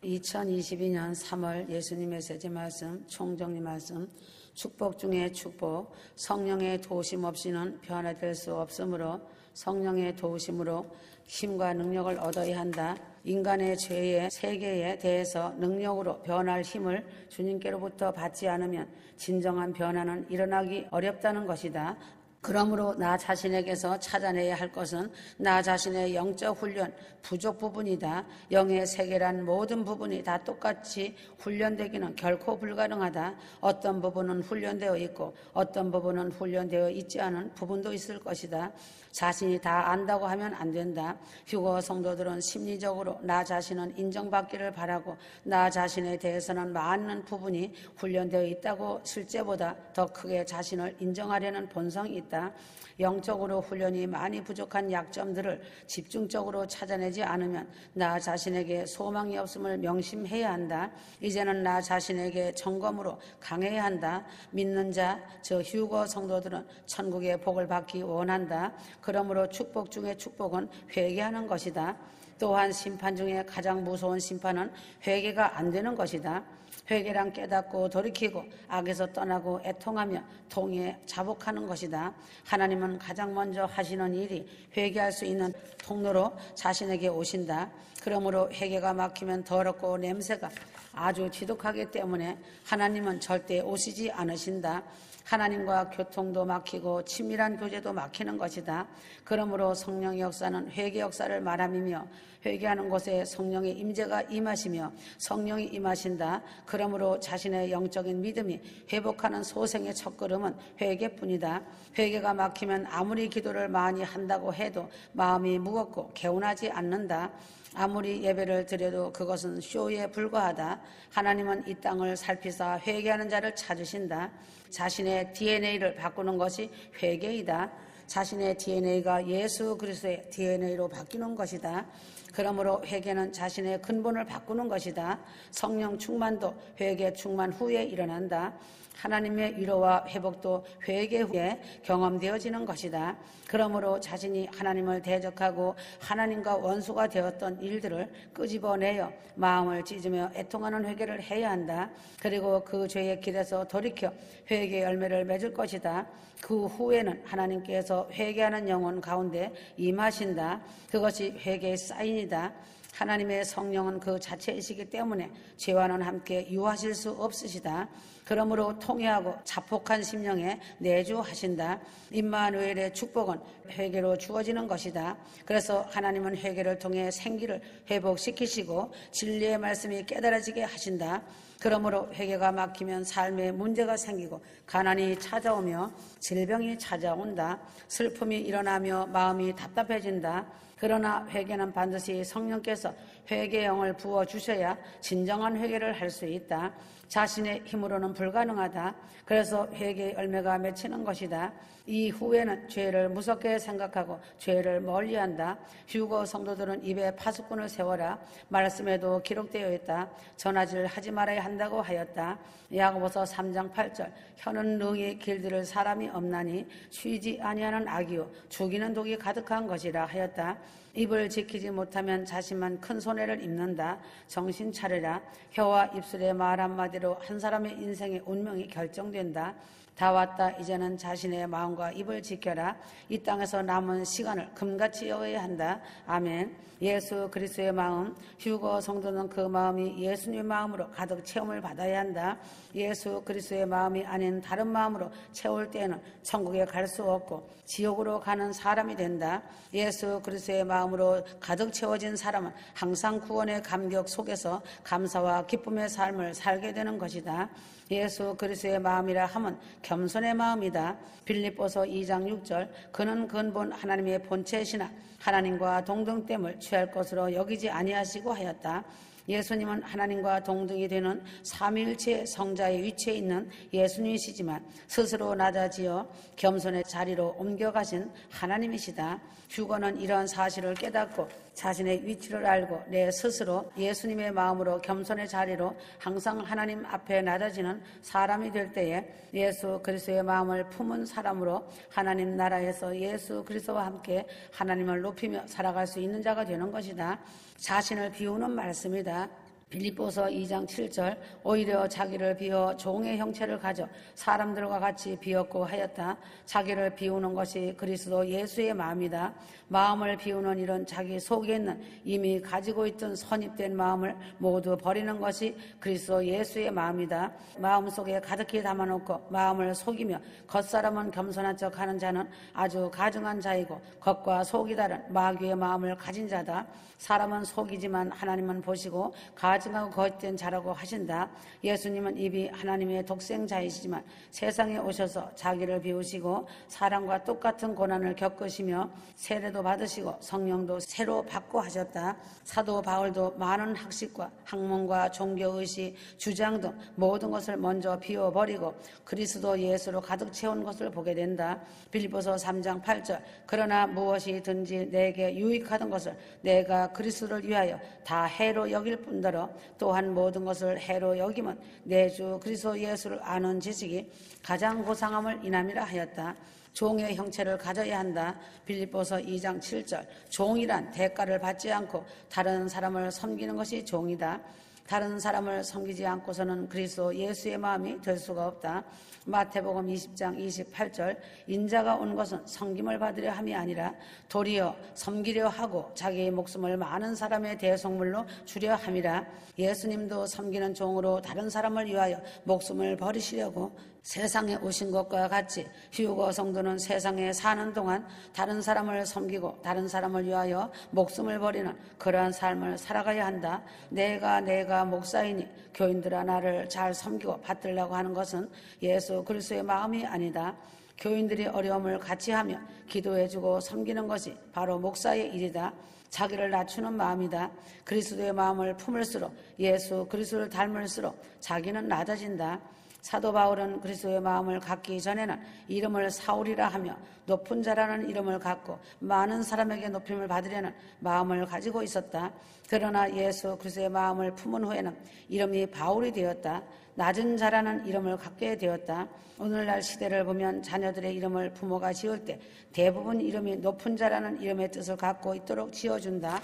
2022년 3월 예수님의 세제 말씀, 총정리 말씀, 축복 중에 축복, 성령의 도우심 없이는 변화될 수 없으므로 성령의 도우심으로 힘과 능력을 얻어야 한다. 인간의 죄의 세계에 대해서 능력으로 변할 힘을 주님께로부터 받지 않으면 진정한 변화는 일어나기 어렵다는 것이다. 그러므로 나 자신에게서 찾아내야 할 것은 나 자신의 영적 훈련 부족 부분이다. 영의 세계란 모든 부분이 다 똑같이 훈련되기는 결코 불가능하다. 어떤 부분은 훈련되어 있고 어떤 부분은 훈련되어 있지 않은 부분도 있을 것이다. 자신이 다 안다고 하면 안 된다. 휴거 성도들은 심리적으로 나 자신은 인정받기를 바라고 나 자신에 대해서는 많은 부분이 훈련되어 있다고 실제보다 더 크게 자신을 인정하려는 본성이 있다. 영적으로 훈련이 많이 부족한 약점들을 집중적으로 찾아내지 않으면 나 자신에게 소망이 없음을 명심해야 한다. 이제는 나 자신에게 점검으로 강해야 한다. 믿는 자, 저 휴거 성도들은 천국의 복을 받기 원한다. 그러므로 축복 중에 축복은 회개하는 것이다. 또한 심판 중에 가장 무서운 심판은 회개가 안 되는 것이다. 회개란 깨닫고 돌이키고 악에서 떠나고 애통하며 통에 자복하는 것이다. 하나님은 가장 먼저 하시는 일이 회개할 수 있는 통로로 자신에게 오신다. 그러므로 회개가 막히면 더럽고 냄새가 아주 지독하기 때문에 하나님은 절대 오시지 않으신다. 하나님과 교통도 막히고 친밀한 교제도 막히는 것이다. 그러므로 성령의 역사는 회개 역사를 말함이며 회개하는 곳에 성령의 임재가 임하시며 성령이 임하신다. 그러므로 자신의 영적인 믿음이 회복하는 소생의 첫걸음은 회개뿐이다. 회개가 막히면 아무리 기도를 많이 한다고 해도 마음이 무겁고 개운하지 않는다. 아무리 예배를 드려도 그것은 쇼에 불과하다. 하나님은 이 땅을 살피사 회개하는 자를 찾으신다. 자신의 DNA를 바꾸는 것이 회개이다. 자신의 DNA가 예수 그리스도의 DNA로 바뀌는 것이다. 그러므로 회개는 자신의 근본을 바꾸는 것이다. 성령 충만도 회개 충만 후에 일어난다. 하나님의 위로와 회복도 회개 후에 경험되어지는 것이다. 그러므로 자신이 하나님을 대적하고 하나님과 원수가 되었던 일들을 끄집어내어 마음을 찢으며 애통하는 회개를 해야 한다. 그리고 그 죄의 길에서 돌이켜 회개의 열매를 맺을 것이다. 그 후에는 하나님께서 회개하는 영혼 가운데 임하신다. 그것이 회개의 사인이다. 하나님의 성령은 그 자체이시기 때문에 죄와는 함께 유하실 수 없으시다. 그러므로 통회하고 자폭한 심령에 내주하신다. 임마누엘의 축복은 회개로 주어지는 것이다. 그래서 하나님은 회개를 통해 생기를 회복시키시고 진리의 말씀이 깨달아지게 하신다. 그러므로 회개가 막히면 삶에 문제가 생기고 가난이 찾아오며 질병이 찾아온다. 슬픔이 일어나며 마음이 답답해진다. 그러나 회개는 반드시 성령께서 회개의 영을 부어주셔야 진정한 회개를 할 수 있다. 자신의 힘으로는 불가능하다. 그래서 회개의 열매가 맺히는 것이다. 이후에는 죄를 무섭게 생각하고 죄를 멀리한다. 휴거 성도들은 입에 파수꾼을 세워라. 말씀에도 기록되어 있다. 전화질 하지 말아야 한다고 하였다. 야고보서 3장 8절 혀는 능히 길들을 사람이 없나니 쉬지 아니하는 악이요 죽이는 독이 가득한 것이라 하였다. 입을 지키지 못하면 자신만 큰 손해를 입는다. 정신 차려라. 혀와 입술의 말 한마디로 한 사람의 인생의 운명이 결정된다. 다 왔다. 이제는 자신의 마음과 입을 지켜라. 이 땅에서 남은 시간을 금같이 여겨야 한다. 아멘. 예수 그리스도의 마음, 휴거 성도는 그 마음이 예수님의 마음으로 가득 체험을 받아야 한다. 예수 그리스도의 마음이 아닌 다른 마음으로 채울 때에는 천국에 갈 수 없고 지옥으로 가는 사람이 된다. 예수 그리스도의 마음으로 가득 채워진 사람은 항상 구원의 감격 속에서 감사와 기쁨의 삶을 살게 되는 것이다. 예수 그리스도의 마음이라 함은 겸손의 마음이다. 빌립보서 2장 6절 그는 근본 하나님의 본체시나 하나님과 동등됨을 취할 것으로 여기지 아니하시고 하였다. 예수님은 하나님과 동등이 되는 삼위일체 성자의 위치에 있는 예수님이시지만 스스로 낮아지어 겸손의 자리로 옮겨가신 하나님이시다. 휴거는 이러한 사실을 깨닫고 자신의 위치를 알고 내 스스로 예수님의 마음으로 겸손의 자리로 항상 하나님 앞에 낮아지는 사람이 될 때에 예수 그리스도의 마음을 품은 사람으로 하나님 나라에서 예수 그리스도와 함께 하나님을 높이며 살아갈 수 있는 자가 되는 것이다. 자신을 비우는 말씀이다. 빌립보서 2장 7절 오히려 자기를 비워 종의 형체를 가져 사람들과 같이 비웠고 하였다. 자기를 비우는 것이 그리스도 예수의 마음이다. 마음을 비우는 일은 자기 속에 있는 이미 가지고 있던 선입된 마음을 모두 버리는 것이 그리스도 예수의 마음이다. 마음속에 가득히 담아놓고 마음을 속이며 겉사람은 겸손한 척하는 자는 아주 가증한 자이고 겉과 속이 다른 마귀의 마음을 가진 자다. 사람은 속이지만 하나님은 보시고 가증하고 거짓된 자라고 하신다. 예수님은 입이 하나님의 독생자이시지만 세상에 오셔서 자기를 비우시고 사람과 똑같은 고난을 겪으시며 세례도 받으시고 성령도 새로 받고 하셨다. 사도 바울도 많은 학식과 학문과 종교의식, 주장 등 모든 것을 먼저 비워버리고 그리스도 예수로 가득 채운 것을 보게 된다. 빌립보서 3장 8절 그러나 무엇이든지 내게 유익하던 것을 내가 그리스도를 위하여 다 해로 여길 뿐더러 또한 모든 것을 해로 여기면 내 주 그리스도 예수를 아는 지식이 가장 고상함을 인함이라 하였다. 종의 형체를 가져야 한다. 빌립보서 2장 7절 종이란 대가를 받지 않고 다른 사람을 섬기는 것이 종이다. 다른 사람을 섬기지 않고서는 그리스도 예수의 마음이 될 수가 없다. 마태복음 20장 28절 인자가 온 것은 섬김을 받으려 함이 아니라 도리어 섬기려 하고 자기의 목숨을 많은 사람의 대속물로 주려 함이라. 예수님도 섬기는 종으로 다른 사람을 위하여 목숨을 버리시려고 세상에 오신 것과 같이 휴거 성도는 세상에 사는 동안 다른 사람을 섬기고 다른 사람을 위하여 목숨을 버리는 그러한 삶을 살아가야 한다. 내가 목사이니 교인들아 나를 잘 섬기고 받들라고 하는 것은 예수 그리스도의 마음이 아니다. 교인들이 어려움을 같이 하며 기도해주고 섬기는 것이 바로 목사의 일이다. 자기를 낮추는 마음이다. 그리스도의 마음을 품을수록 예수 그리스도를 닮을수록 자기는 낮아진다. 사도 바울은 그리스도의 마음을 갖기 전에는 이름을 사울이라 하며 높은 자라는 이름을 갖고 많은 사람에게 높임을 받으려는 마음을 가지고 있었다. 그러나 예수 그리스도의 마음을 품은 후에는 이름이 바울이 되었다. 낮은 자라는 이름을 갖게 되었다. 오늘날 시대를 보면 자녀들의 이름을 부모가 지을 때 대부분 이름이 높은 자라는 이름의 뜻을 갖고 있도록 지어준다.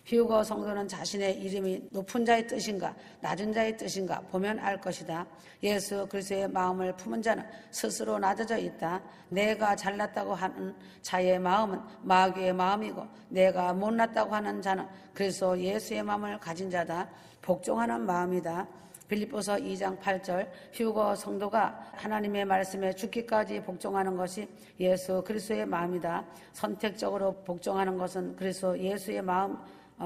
휴거 성도는 자신의 이름이 높은 자의 뜻인가 낮은 자의 뜻인가 보면 알 것이다. 예수 그리스도의 마음을 품은 자는 스스로 낮아져 있다. 내가 잘났다고 하는 자의 마음은 마귀의 마음이고 내가 못났다고 하는 자는 그리스도 예수의 마음을 가진 자다. 복종하는 마음이다. 빌립보서 2장 8절 휴거 성도가 하나님의 말씀에 죽기까지 복종하는 것이 예수 그리스도의 마음이다. 선택적으로 복종하는 것은 그리스도 예수의 마음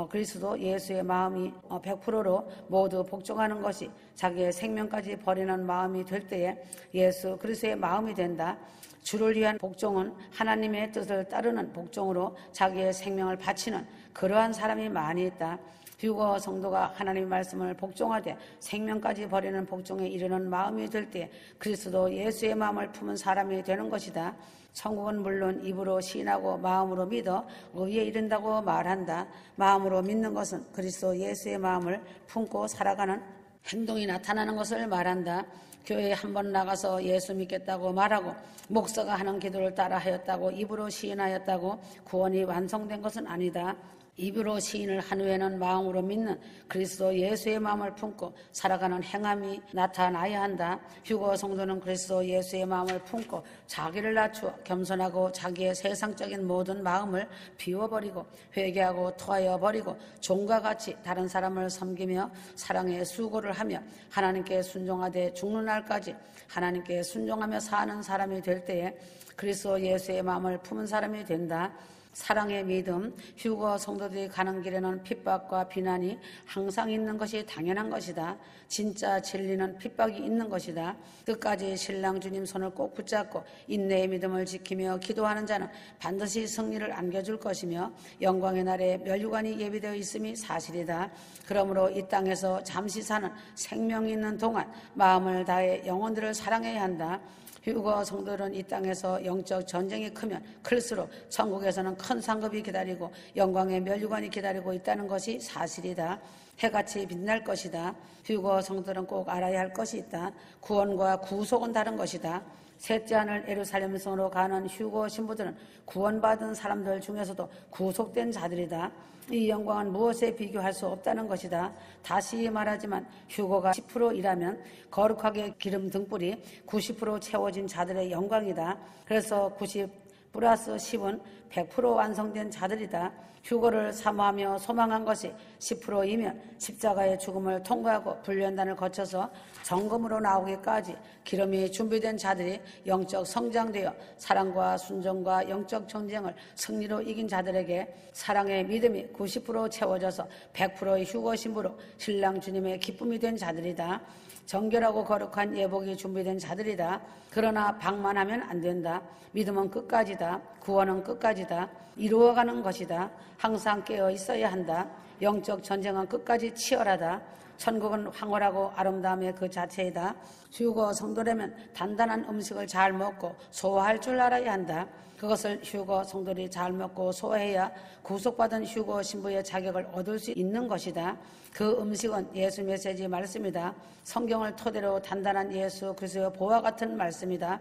그리스도 예수의 마음이 100%로 모두 복종하는 것이 자기의 생명까지 버리는 마음이 될 때에 예수 그리스도의 마음이 된다. 주를 위한 복종은 하나님의 뜻을 따르는 복종으로 자기의 생명을 바치는 그러한 사람이 많이 있다. 휴거 성도가 하나님의 말씀을 복종하되 생명까지 버리는 복종에 이르는 마음이 될 때 그리스도 예수의 마음을 품은 사람이 되는 것이다. 천국은 물론 입으로 시인하고 마음으로 믿어 의에 이른다고 말한다. 마음으로 믿는 것은 그리스도 예수의 마음을 품고 살아가는 행동이 나타나는 것을 말한다. 교회에 한 번 나가서 예수 믿겠다고 말하고 목사가 하는 기도를 따라 하였다고 입으로 시인하였다고 구원이 완성된 것은 아니다. 입으로 시인을 한 후에는 마음으로 믿는 그리스도 예수의 마음을 품고 살아가는 행함이 나타나야 한다. 휴거 성도는 그리스도 예수의 마음을 품고 자기를 낮추어 겸손하고 자기의 세상적인 모든 마음을 비워버리고 회개하고 토하여 버리고 종과 같이 다른 사람을 섬기며 사랑의 수고를 하며 하나님께 순종하되 죽는 날까지 하나님께 순종하며 사는 사람이 될 때에 그리스도 예수의 마음을 품은 사람이 된다. 사랑의 믿음, 휴거 성도들이 가는 길에는 핍박과 비난이 항상 있는 것이 당연한 것이다. 진짜 진리는 핍박이 있는 것이다. 끝까지 신랑 주님 손을 꼭 붙잡고 인내의 믿음을 지키며 기도하는 자는 반드시 승리를 안겨줄 것이며 영광의 날에 멸류관이 예비되어 있음이 사실이다. 그러므로 이 땅에서 잠시 사는 생명이 있는 동안 마음을 다해 영혼들을 사랑해야 한다. 휴거 성도들은 이 땅에서 영적 전쟁이 크면 클수록 천국에서는 큰 상급이 기다리고 영광의 멸류관이 기다리고 있다는 것이 사실이다. 해같이 빛날 것이다. 휴거 성도들은 꼭 알아야 할 것이 있다. 구원과 구속은 다른 것이다. 셋째 하늘 예루살렘 성으로 가는 휴거 신부들은 구원받은 사람들 중에서도 구속된 자들이다. 이 영광은 무엇에 비교할 수 없다는 것이다. 다시 말하지만 휴거가 10%이라면 거룩하게 기름 등불이 90% 채워진 자들의 영광이다. 그래서 90 플러스 10은 100% 완성된 자들이다. 휴거를 사모하며 소망한 것이 10%이면 십자가의 죽음을 통과하고 불련단을 거쳐서 정금으로 나오기까지 기름이 준비된 자들이 영적 성장되어 사랑과 순종과 영적 전쟁을 승리로 이긴 자들에게 사랑의 믿음이 90% 채워져서 100%의 휴거 신부로 신랑 주님의 기쁨이 된 자들이다. 정결하고 거룩한 예복이 준비된 자들이다. 그러나 방만하면 안 된다. 믿음은 끝까지다. 구원은 끝까지다. 이루어가는 것이다. 항상 깨어 있어야 한다. 영적 전쟁은 끝까지 치열하다. 천국은 황홀하고 아름다움의 그 자체이다. 휴거 성도라면 단단한 음식을 잘 먹고 소화할 줄 알아야 한다. 그것을 휴거 성도들이 잘 먹고 소화해야 구속받은 휴거 신부의 자격을 얻을 수 있는 것이다. 그 음식은 예수 메시지 말씀이다. 성경을 토대로 단단한 예수 그리스도의 보화 같은 말씀이다.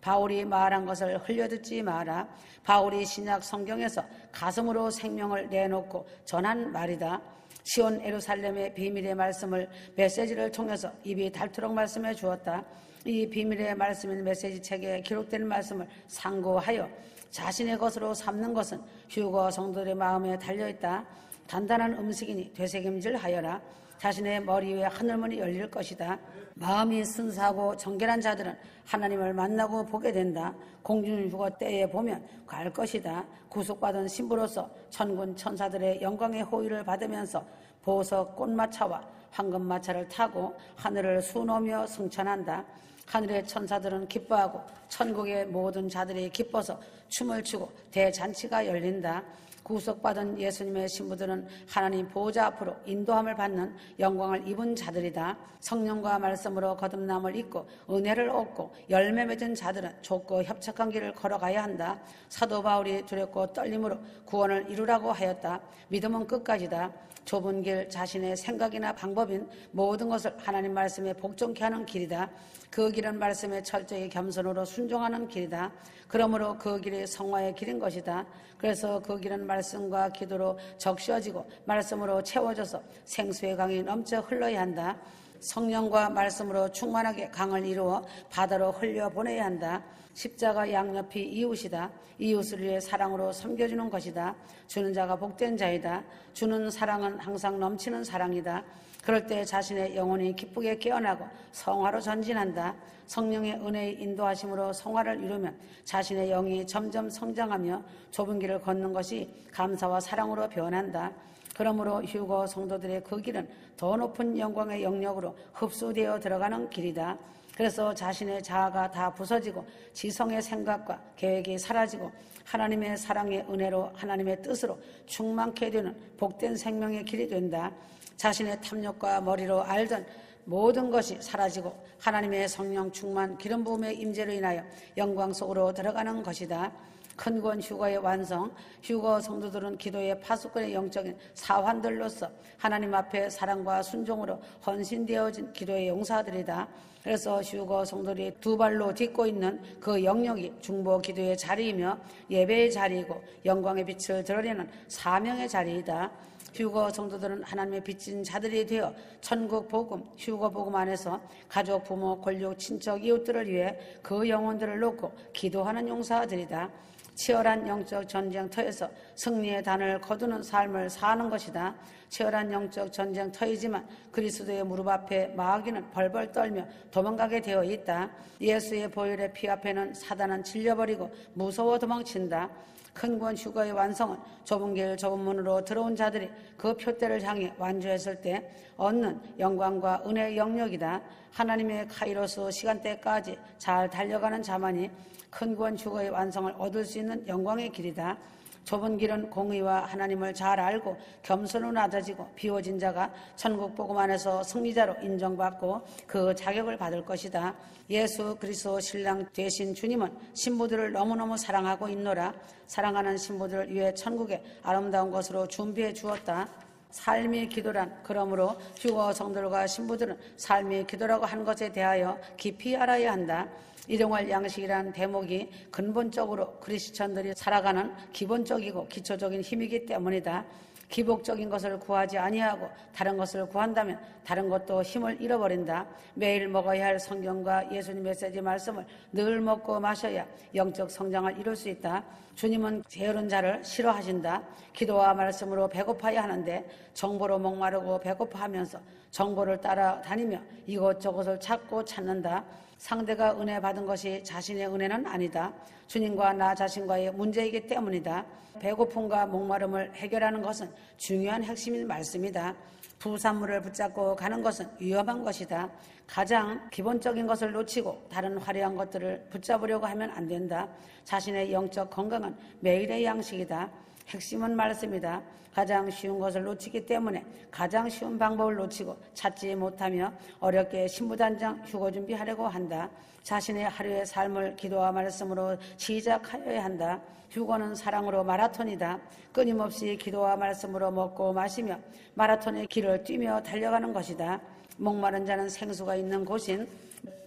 바울이 말한 것을 흘려듣지 마라. 바울이 신약 성경에서 가슴으로 생명을 내놓고 전한 말이다. 시온 예루살렘의 비밀의 말씀을 메시지를 통해서 입이 닳도록 말씀해 주었다. 이 비밀의 말씀인 메시지 책에 기록된 말씀을 상고하여 자신의 것으로 삼는 것은 휴거 성도들의 마음에 달려있다. 단단한 음식이니 되새김질하여라. 자신의 머리 위에 하늘문이 열릴 것이다. 마음이 순수하고 정결한 자들은 하나님을 만나고 보게 된다. 공중휴거 때에 보면 갈 것이다. 구속받은 신부로서 천군 천사들의 영광의 호의를 받으면서 보석 꽃마차와 황금마차를 타고 하늘을 수놓으며 승천한다. 하늘의 천사들은 기뻐하고 천국의 모든 자들이 기뻐서 춤을 추고 대잔치가 열린다. 구속받은 예수님의 신부들은 하나님 보호자 앞으로 인도함을 받는 영광을 입은 자들이다. 성령과 말씀으로 거듭남을 입고 은혜를 얻고 열매 맺은 자들은 좁고 협착한 길을 걸어가야 한다. 사도 바울이 두렵고 떨림으로 구원을 이루라고 하였다. 믿음은 끝까지다. 좁은 길, 자신의 생각이나 방법인 모든 것을 하나님 말씀에 복종케 하는 길이다. 그 길은 말씀에 철저히 겸손으로 순종하는 길이다. 그러므로 그 길이 성화의 길인 것이다. 그래서 그 길은 말씀과 기도로 적셔지고 말씀으로 채워져서 생수의 강이 넘쳐 흘러야 한다. 성령과 말씀으로 충만하게 강을 이루어 바다로 흘려보내야 한다. 십자가 양옆이 이웃이다. 이웃을 위해 사랑으로 섬겨주는 것이다. 주는 자가 복된 자이다. 주는 사랑은 항상 넘치는 사랑이다. 그럴 때 자신의 영혼이 기쁘게 깨어나고 성화로 전진한다. 성령의 은혜의 인도하심으로 성화를 이루면 자신의 영이 점점 성장하며 좁은 길을 걷는 것이 감사와 사랑으로 변한다. 그러므로 휴거 성도들의 그 길은 더 높은 영광의 영역으로 흡수되어 들어가는 길이다. 그래서 자신의 자아가 다 부서지고 지성의 생각과 계획이 사라지고 하나님의 사랑의 은혜로 하나님의 뜻으로 충만케 되는 복된 생명의 길이 된다. 자신의 탐욕과 머리로 알던 모든 것이 사라지고 하나님의 성령 충만 기름 부음의 임재로 인하여 영광 속으로 들어가는 것이다. 큰 구원 휴거의 완성, 휴거 성도들은 기도의 파수꾼의 영적인 사환들로서 하나님 앞에 사랑과 순종으로 헌신되어진 기도의 용사들이다. 그래서 휴거 성도들이 두 발로 딛고 있는 그 영역이 중보 기도의 자리이며 예배의 자리이고 영광의 빛을 드러내는 사명의 자리이다. 휴거 성도들은 하나님의 빚진 자들이 되어 천국 복음, 휴거 복음 안에서 가족, 부모, 권력, 친척, 이웃들을 위해 그 영혼들을 놓고 기도하는 용사들이다. 치열한 영적 전쟁터에서 승리의 단을 거두는 삶을 사는 것이다. 치열한 영적 전쟁터이지만 그리스도의 무릎 앞에 마귀는 벌벌 떨며 도망가게 되어 있다. 예수의 보혈의 피 앞에는 사단은 질려버리고 무서워 도망친다. 큰 구원 휴거의 완성은 좁은 길 좁은 문으로 들어온 자들이 그 표대를 향해 완주했을 때 얻는 영광과 은혜의 영역이다. 하나님의 카이로스 시간대까지 잘 달려가는 자만이 큰 구원 휴거의 완성을 얻을 수 있는 영광의 길이다. 좁은 길은 공의와 하나님을 잘 알고 겸손으로 낮아지고 비워진 자가 천국 복음 안에서 승리자로 인정받고 그 자격을 받을 것이다. 예수 그리스도 신랑 되신 주님은 신부들을 너무너무 사랑하고 있노라. 사랑하는 신부들을 위해 천국의 아름다운 것으로 준비해 주었다. 삶의 기도란 그러므로 휴거 성들과 신부들은 삶의 기도라고 한 것에 대하여 깊이 알아야 한다. 일용할 양식이라는 대목이 근본적으로 그리스천들이 살아가는 기본적이고 기초적인 힘이기 때문이다. 기복적인 것을 구하지 아니하고 다른 것을 구한다면 다른 것도 힘을 잃어버린다. 매일 먹어야 할 성경과 예수님 메시지 말씀을 늘 먹고 마셔야 영적 성장을 이룰 수 있다. 주님은 게으른 자를 싫어하신다. 기도와 말씀으로 배고파야 하는데 정보로 목마르고 배고파하면서 정보를 따라다니며 이것저것을 찾고 찾는다. 상대가 은혜 받은 것이 자신의 은혜는 아니다. 주님과 나 자신과의 문제이기 때문이다. 배고픔과 목마름을 해결하는 것은 중요한 핵심인 말씀이다. 부산물을 붙잡고 가는 것은 위험한 것이다. 가장 기본적인 것을 놓치고 다른 화려한 것들을 붙잡으려고 하면 안 된다. 자신의 영적 건강은 매일의 양식이다. 핵심은 말씀이다. 가장 쉬운 것을 놓치기 때문에 가장 쉬운 방법을 놓치고 찾지 못하며 어렵게 신부단장 휴거 준비하려고 한다. 자신의 하루의 삶을 기도와 말씀으로 시작하여야 한다. 휴거는 사랑으로 마라톤이다. 끊임없이 기도와 말씀으로 먹고 마시며 마라톤의 길을 뛰며 달려가는 것이다. 목마른 자는 생수가 있는 곳인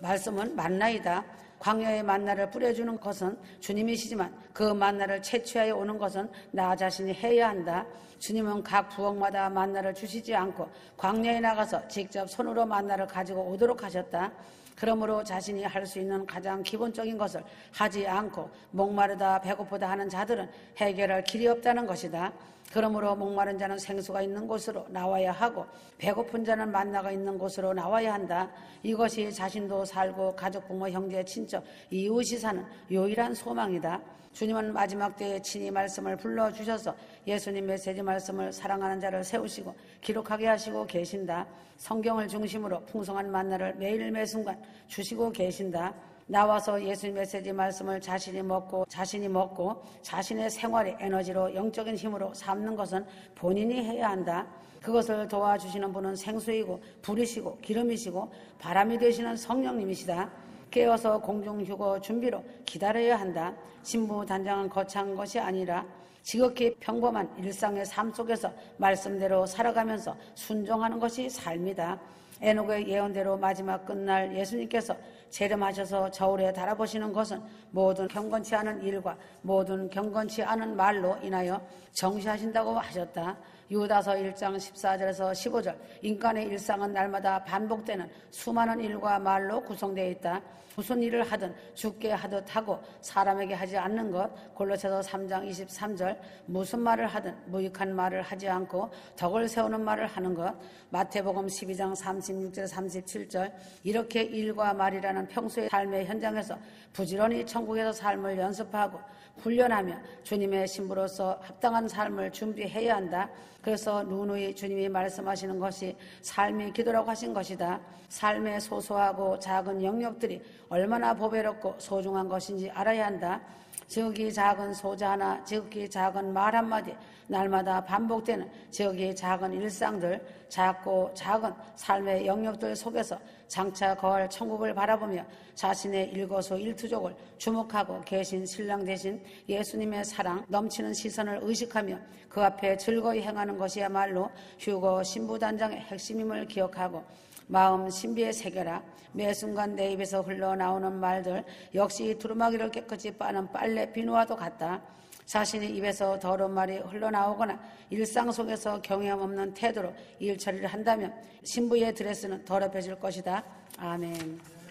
말씀은 만나이다. 광야의 만나를 뿌려주는 것은 주님이시지만 그 만나를 채취하여 오는 것은 나 자신이 해야 한다. 주님은 각 부엌마다 만나를 주시지 않고 광야에 나가서 직접 손으로 만나를 가지고 오도록 하셨다. 그러므로 자신이 할 수 있는 가장 기본적인 것을 하지 않고 목마르다 배고프다 하는 자들은 해결할 길이 없다는 것이다. 그러므로 목마른 자는 생수가 있는 곳으로 나와야 하고 배고픈 자는 만나가 있는 곳으로 나와야 한다. 이것이 자신도 살고 가족, 부모, 형제, 친척, 이웃이 사는 유일한 소망이다. 주님은 마지막 때에 친히 말씀을 불러주셔서 예수님 메시지 말씀을 사랑하는 자를 세우시고 기록하게 하시고 계신다. 성경을 중심으로 풍성한 만나를 매일 매순간 주시고 계신다. 나와서 예수님 메시지 말씀을 자신이 먹고 자신의 생활의 에너지로 영적인 힘으로 삼는 것은 본인이 해야 한다. 그것을 도와주시는 분은 생수이고 불이시고 기름이시고 바람이 되시는 성령님이시다. 깨어서 공중휴거 준비로 기다려야 한다. 신부 단장은 거창한 것이 아니라 지극히 평범한 일상의 삶 속에서 말씀대로 살아가면서 순종하는 것이 삶이다. 에녹의 예언대로 마지막 끝날 예수님께서 재림하셔서 저울에 달아보시는 것은 모든 경건치 않은 일과 모든 경건치 않은 말로 인하여 정시하신다고 하셨다. 유다서 1장 14절에서 15절 인간의 일상은 날마다 반복되는 수많은 일과 말로 구성되어 있다. 무슨 일을 하든 죽게 하듯 하고 사람에게 하지 않는 것. 골로새서 3장 23절 무슨 말을 하든 무익한 말을 하지 않고 덕을 세우는 말을 하는 것. 마태복음 12장 36절 37절 이렇게 일과 말이라는 평소의 삶의 현장에서 부지런히 천국에서 삶을 연습하고 훈련하며 주님의 신부로서 합당한 삶을 준비해야 한다. 그래서 누누이 주님이 말씀하시는 것이 삶의 기도라고 하신 것이다. 삶의 소소하고 작은 영역들이 얼마나 보배롭고 소중한 것인지 알아야 한다. 지극히 작은 소자 하나, 지극히 작은 말 한마디, 날마다 반복되는 지극히 작은 일상들, 작고 작은 삶의 영역들 속에서 장차 거할 천국을 바라보며 자신의 일거수일투족을 주목하고 계신 신랑 대신 예수님의 사랑 넘치는 시선을 의식하며 그 앞에 즐거이 행하는 것이야말로 휴거 신부단장의 핵심임을 기억하고 마음 신비에 새겨라. 매 순간 내 입에서 흘러나오는 말들 역시 두루마기를 깨끗이 빠는 빨래 비누와도 같다. 자신의 입에서 더러운 말이 흘러나오거나 일상 속에서 경외함 없는 태도로 일 처리를 한다면 신부의 드레스는 더럽혀질 것이다. 아멘.